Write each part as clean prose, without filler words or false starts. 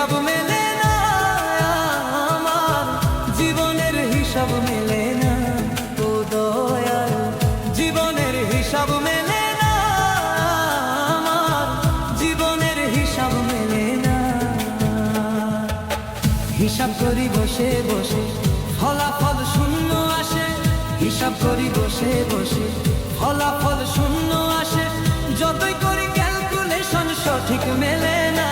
হিসাব মেলে না, আমার জীবনের হিসাব মেলে না। ও দয়াল, জীবনের হিসাব মেলে না, আমার জীবনের হিসাব মেলে না। হিসাব করি বসে বসে, ফলাফল শূন্য আসে। হিসাব করি বসে বসে, ফলাফল শূন্য আসে। যতই করি ক্যালকুলেশন সঠিক মেলে না,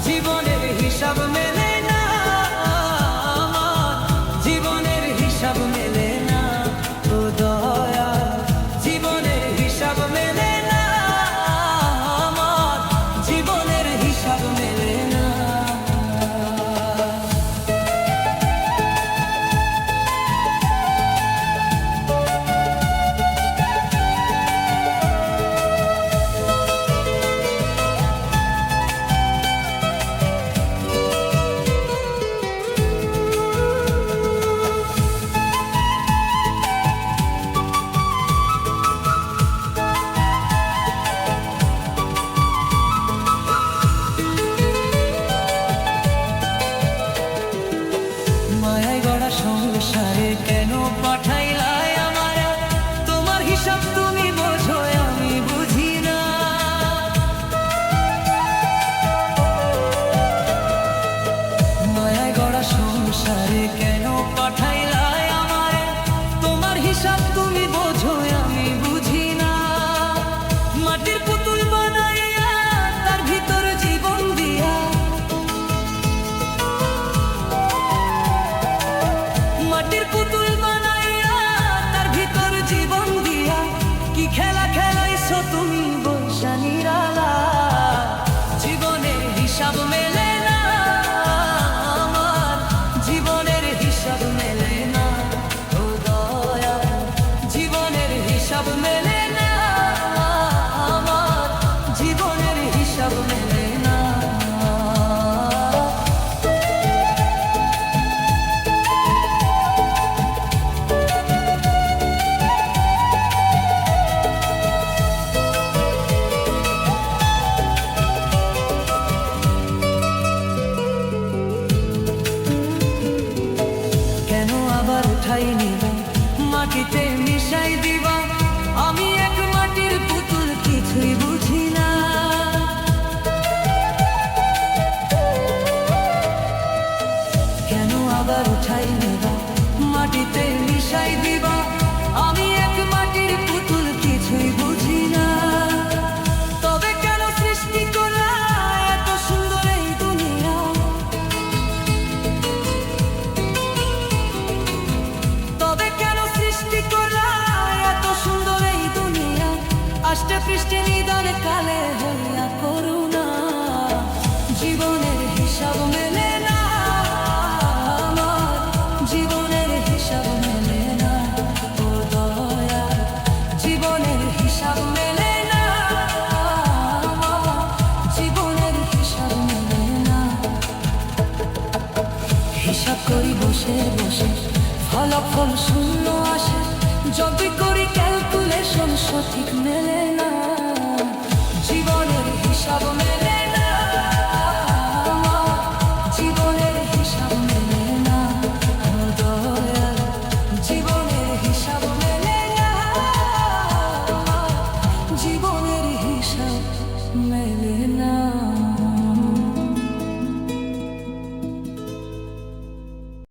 জীবনের হিসাব মেলে না, আমার জীবনের হিসাব মেলে না। ও দয়াল, জীবনের হিসাব মেলে না, আমার জীবনের হিসাব মেলে না। সংসারে কেন পাঠাইলাই আমারে? তোমার হিসাব তুমি বোঝো, আমি বুঝি না। মায়ায় গড়া সংসারে কেন পাঠাইলাই আমারে? তোমার হিসাব তুমি বোঝো, আমি বুঝি না। মাটির পুতুল বানাইয়া তার ভিতর জীবন দিয়া, মাটির পুতুল বানাইয়া তার ভিতর জীবন দিয়া, কি খেলা খেলাইছো তুমি বৈশা নিরালা। জীবনের হিসাব মেলে না, আমার জীবনের হিসাব মেলে না। ও দয়াল, জীবনের হিসাব মেলে না, আমার জীবনের হিসাব মেলে না। উঠাই নিবা, মাটিতে মিশাই দিবা, আমি এক মাটির পুতুল কিছুই বুঝি না। কেন আবার উঠাই নিবা, মাটিতে মিশাই দিবা, আমি এক মাটির পুতুল কিছুই বুঝি না। তবে কেন সৃষ্টি করলা এত সুন্দর এই দুনিয়া? আষ্টে পৃষ্ঠে নিদান কালে হইয়া করুণা, জীবনের হিসাব মেলে না, আমার জীবনের হিসাব মেলে না। ও দয়াল, জীবনের হিসাব মেলে না, আমার জীবনের হিসাব মেলে না। হিসাব করি বসে বসে, ফলাফল শূন্য আসে। যতই করি ক্যালকুলেশন সঠিক মেলে না, জীবনের হিসাব মেলে না।